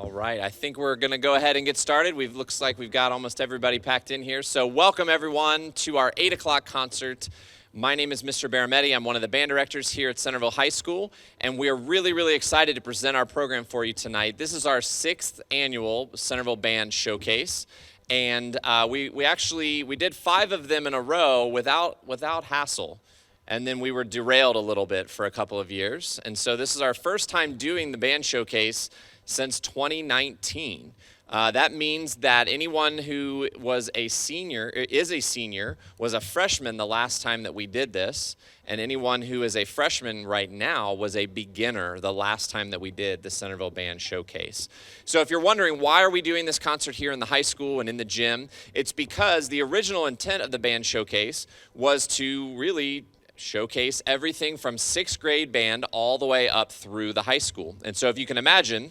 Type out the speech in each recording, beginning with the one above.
All right, I think we're going to go ahead and get started. Looks like we've got almost everybody packed in here. So welcome everyone to our 8 o'clock concert. My name is Mr. Barametti. I'm one of the band directors here at Centerville High School, and we are really excited to present our program for you tonight. This is our 6th annual Centerville Band Showcase, and we did 5 of them in a row without hassle. And then we were derailed a little bit for a couple of years. And so this is our first time doing the band showcase since 2019. That means that anyone who is a senior, was a freshman the last time that we did this, and anyone who is a freshman right now was a beginner the last time that we did the Centerville Band Showcase. So if you're wondering why are we doing this concert here in the high school and in the gym, it's because the original intent of the band showcase was to really showcase everything from 6th grade band all the way up through the high school. And so if you can imagine,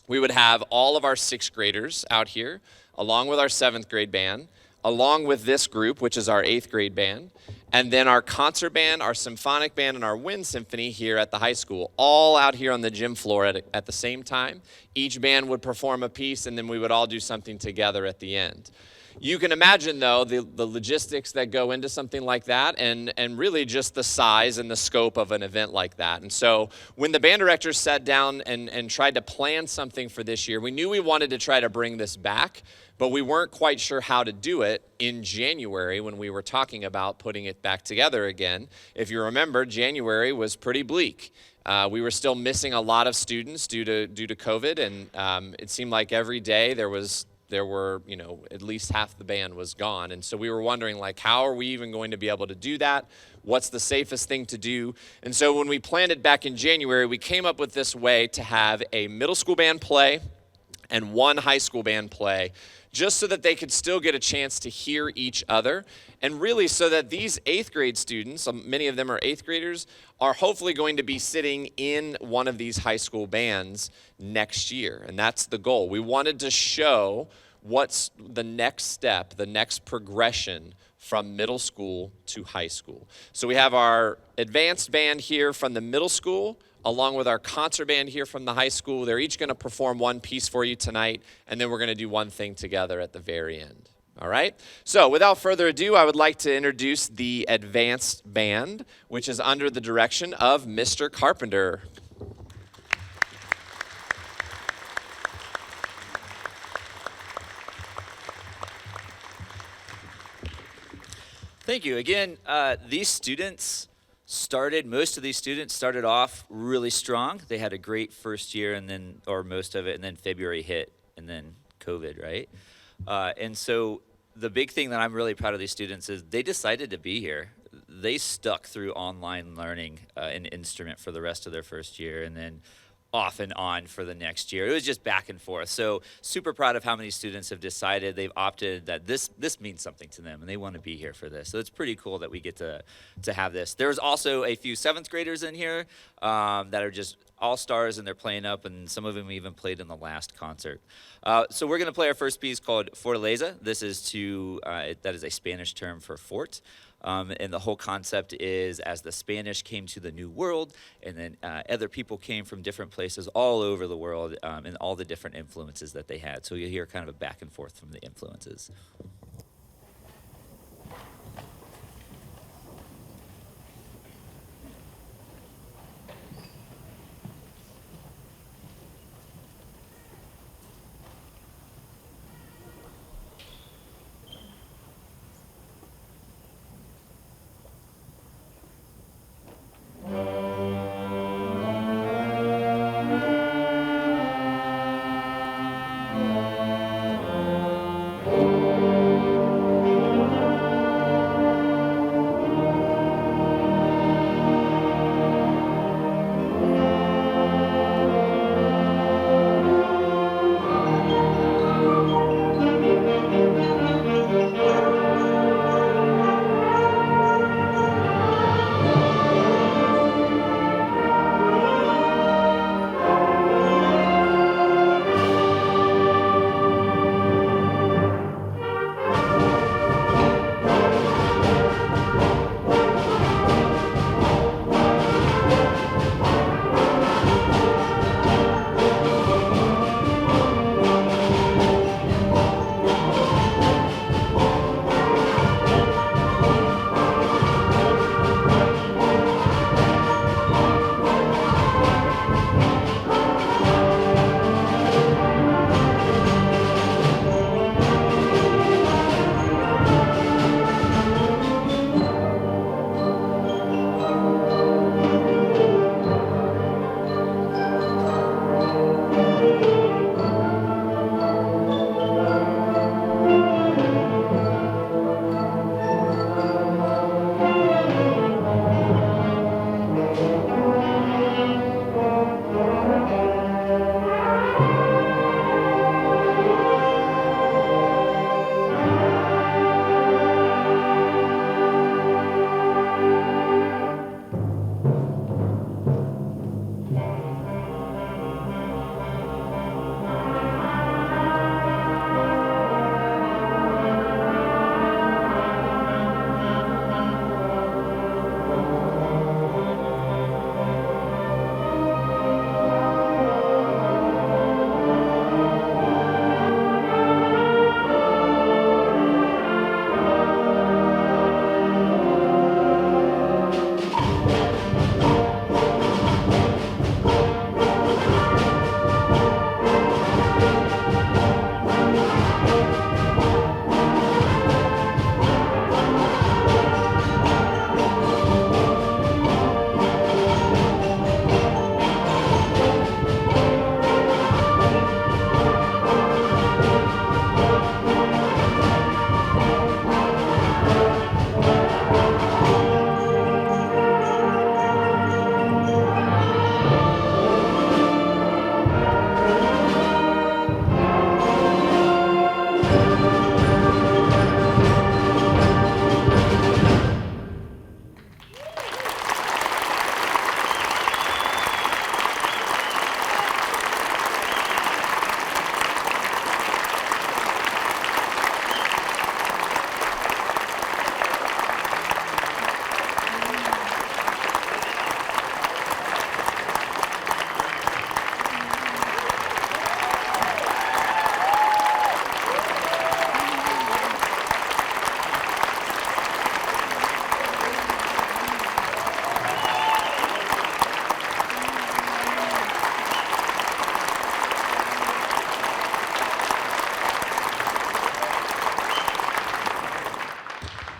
we would have all of our 6th graders out here, along with our 7th grade band, along with this group, which is our 8th grade band, and then our concert band, our symphonic band, and our wind symphony here at the high school, all out here on the gym floor at the same time. Each band would perform a piece, and then we would all do something together at the end. You can imagine, though, the logistics that go into something like that and really just the size and the scope of an event like that. And so when the band directors sat down and tried to plan something for this year, we knew we wanted to try to bring this back, but we weren't quite sure how to do it in January when we were talking about putting it back together again. If you remember, January was pretty bleak. We were still missing a lot of students due to COVID, and it seemed like every day there were, at least half the band was gone. And so we were wondering, how are we even going to be able to do that? What's the safest thing to do? And so when we planned it back in January, we came up with this way to have a middle school band play and one high school band play, just so that they could still get a chance to hear each other, and really so that these 8th grade students, many of them are 8th graders, are hopefully going to be sitting in one of these high school bands next year. And that's the goal. We wanted to show what's the next step, the next progression from middle school to high school. So we have our advanced band here from the middle school, along with our concert band here from the high school. They're each going to perform one piece for you tonight, and then we're going to do one thing together at the very end. All right? So without further ado, I would like to introduce the advanced band, which is under the direction of Mr. Carpenter. Thank you. Again, most of these students started off really strong. They had a great first year or most of it, and then February hit, and then COVID, right? And so the big thing that I'm really proud of these students is they decided to be here. They stuck through online learning an instrument for the rest of their first year, and then off and on for the next year. It was just back and forth. So super proud of how many students have decided they've opted that this means something to them and they want to be here for this. So it's pretty cool that we get to have this. There's also a few 7th graders in here that are just all-stars, and they're playing up, and some of them even played in the last concert. So we're going to play our first piece called Fortaleza. This is that is a Spanish term for fort. And the whole concept is as the Spanish came to the New World, and then other people came from different places all over the world, and all the different influences that they had. So you'll hear kind of a back and forth from the influences.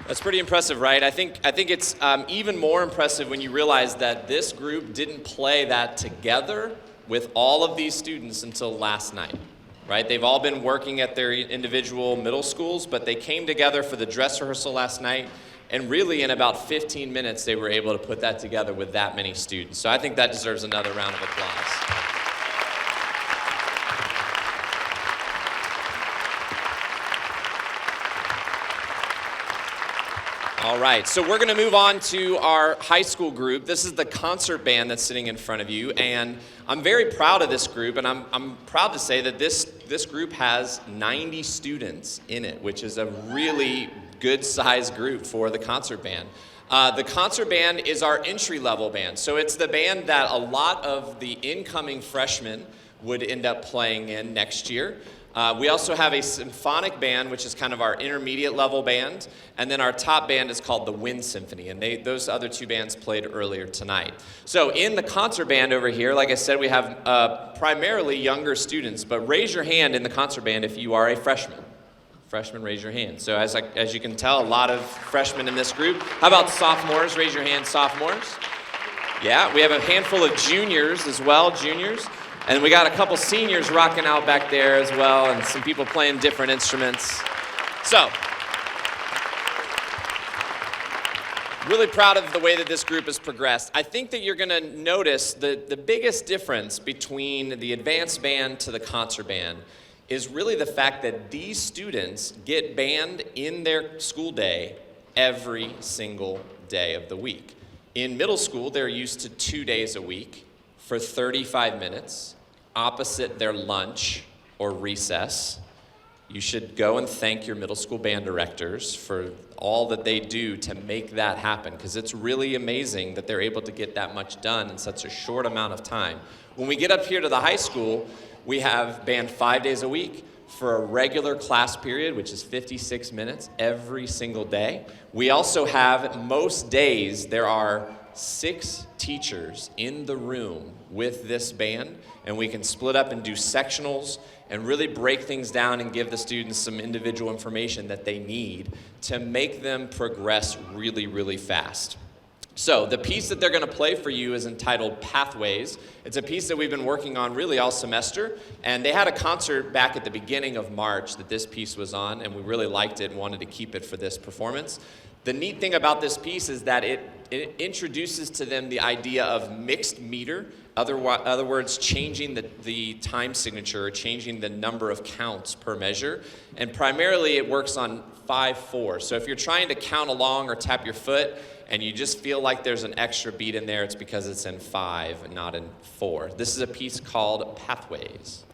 That's pretty impressive, right? I think it's even more impressive when you realize that this group didn't play that together with all of these students until last night, right? They've all been working at their individual middle schools, but they came together for the dress rehearsal last night, and really in about 15 minutes they were able to put that together with that many students. So I think that deserves another round of applause. All right, so we're going to move on to our high school group. This is the concert band that's sitting in front of you, and I'm very proud of this group, and I'm proud to say that this group has 90 students in it, which is a really good-sized group for the concert band. The concert band is our entry-level band, so it's the band that a lot of the incoming freshmen would end up playing in next year. We also have a symphonic band, which is kind of our intermediate level band, and then our top band is called the Wind Symphony, and those other two bands played earlier tonight. So in the concert band over here, like I said, we have primarily younger students, but raise your hand in the concert band if you are a freshman. Freshmen, raise your hand. So as you can tell, a lot of freshmen in this group. How about sophomores? Raise your hand, sophomores. Yeah, we have a handful of juniors as well, juniors. And we got a couple seniors rocking out back there as well, and some people playing different instruments. So, really proud of the way that this group has progressed. I think that you're going to notice the biggest difference between the advanced band to the concert band is really the fact that these students get band in their school day every single day of the week. In middle school, they're used to 2 days a week for 35 minutes, opposite their lunch or recess. You should go and thank your middle school band directors for all that they do to make that happen, because it's really amazing that they're able to get that much done in such a short amount of time. When we get up here to the high school, we have band 5 days a week for a regular class period, which is 56 minutes every single day. We also have, most days, there are 6 teachers in the room with this band, and we can split up and do sectionals and really break things down and give the students some individual information that they need to make them progress really, really fast. So the piece that they're going to play for you is entitled Pathways. It's a piece that we've been working on really all semester, and they had a concert back at the beginning of March that this piece was on, and we really liked it and wanted to keep it for this performance. The neat thing about this piece is that it introduces to them the idea of mixed meter, other words, changing the time signature, or changing the number of counts per measure. And primarily it works on 5/4. So if you're trying to count along or tap your foot and you just feel like there's an extra beat in there, it's because it's in 5 and not in 4. This is a piece called Pathways.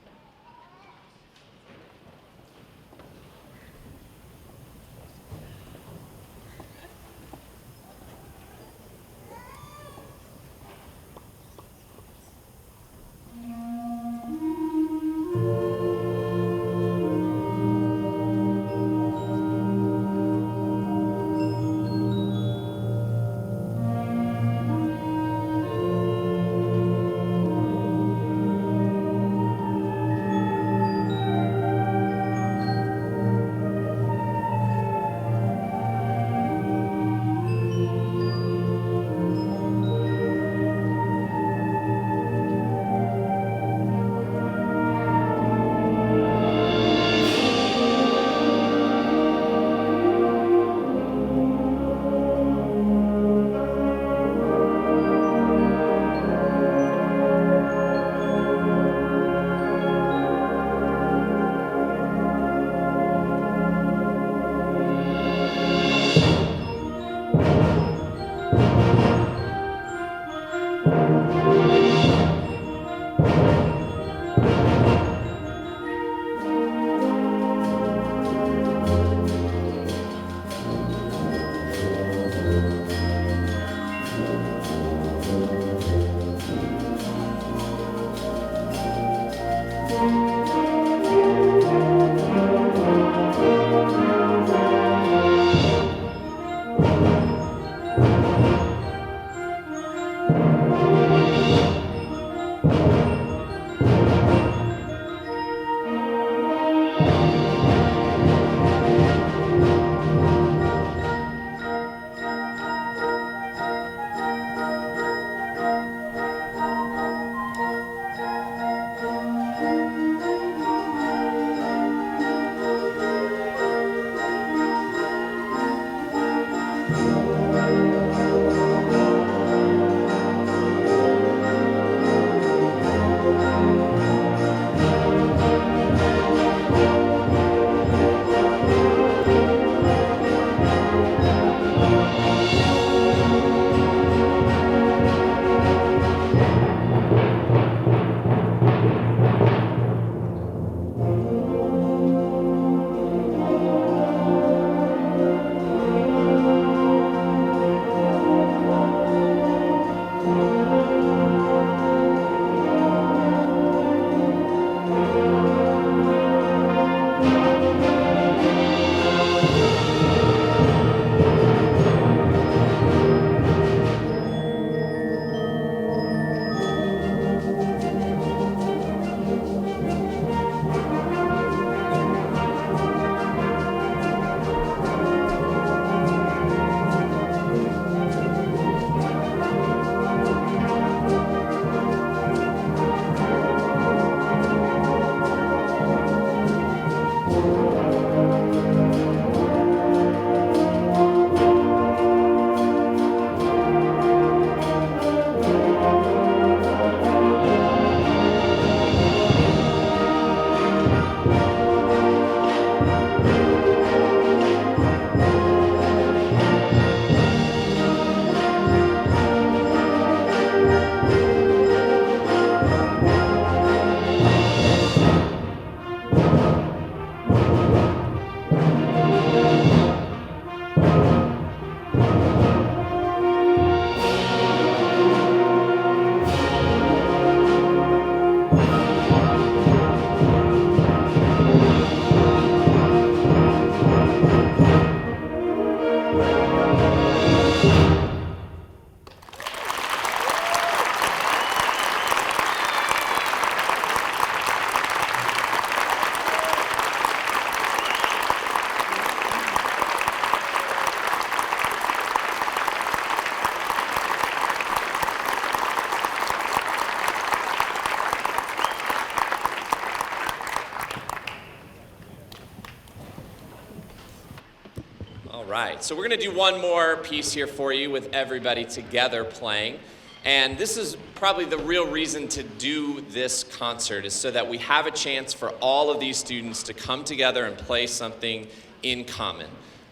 All right, so we're going to do one more piece here for you with everybody together playing. And this is probably the real reason to do this concert, is so that we have a chance for all of these students to come together and play something in common.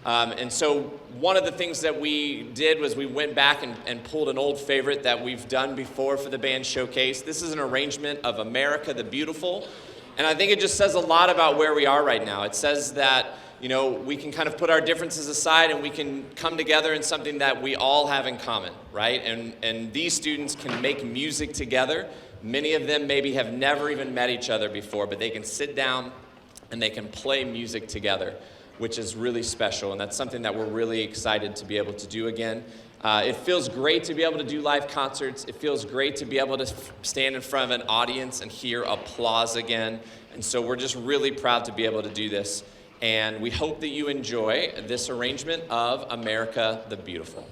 And so one of the things that we did was we went back and pulled an old favorite that we've done before for the band showcase. This is an arrangement of America the Beautiful. And I think it just says a lot about where we are right now. It says that, you know, we can kind of put our differences aside and we can come together in something that we all have in common, right? And these students can make music together. Many of them maybe have never even met each other before, but they can sit down and they can play music together, which is really special. And that's something that we're really excited to be able to do again. It feels great to be able to do live concerts. It feels great to be able to stand in front of an audience and hear applause again. And so we're just really proud to be able to do this. And we hope that you enjoy this arrangement of America the Beautiful.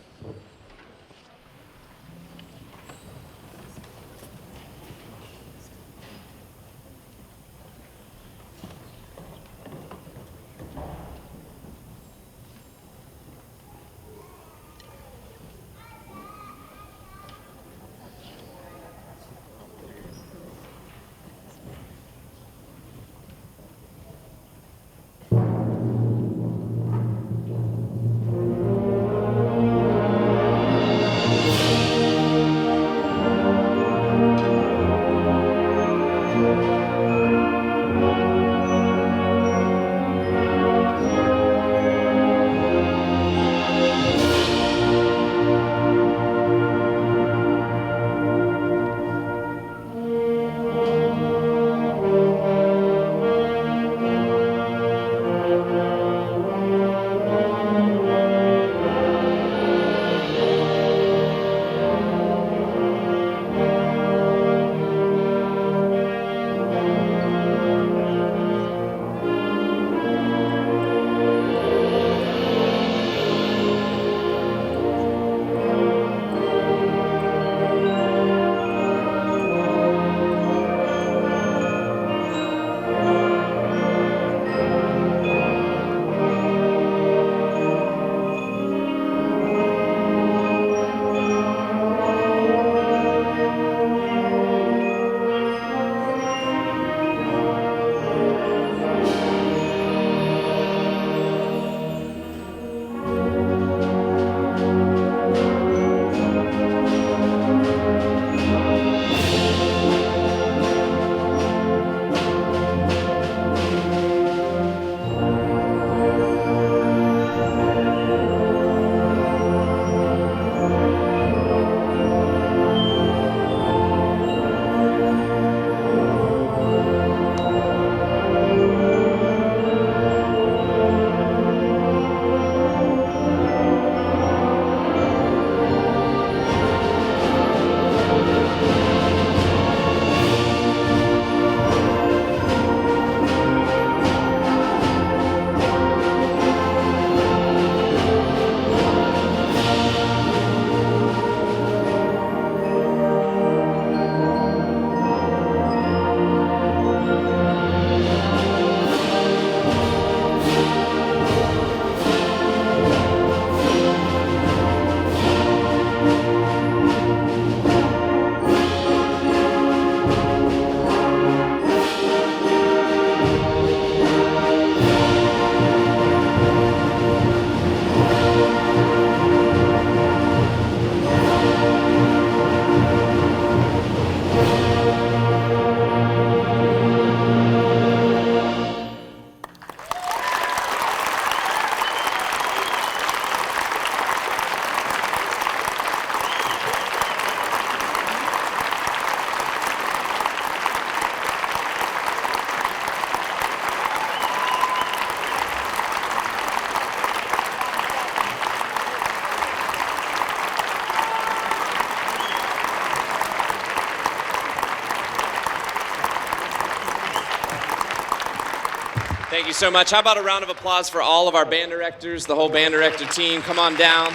Thank you so much. How about a round of applause for all of our band directors, the whole band director team? Come on down.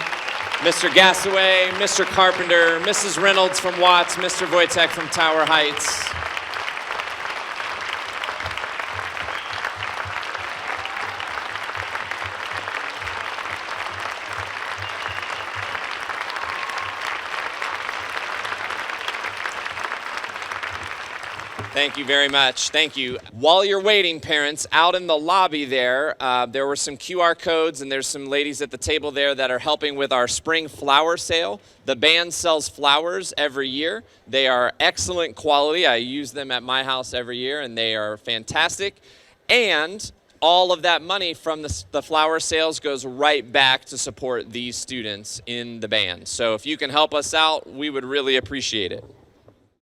Mr. Gassaway, Mr. Carpenter, Mrs. Reynolds from Watts, Mr. Wojtek from Tower Heights. Thank you very much. Thank you. While you're waiting, parents, out in the lobby there were some QR codes, and there's some ladies at the table there that are helping with our spring flower sale. The band sells flowers every year. They are excellent quality. I use them at my house every year, and they are fantastic. And all of that money from the flower sales goes right back to support these students in the band. So if you can help us out, we would really appreciate it.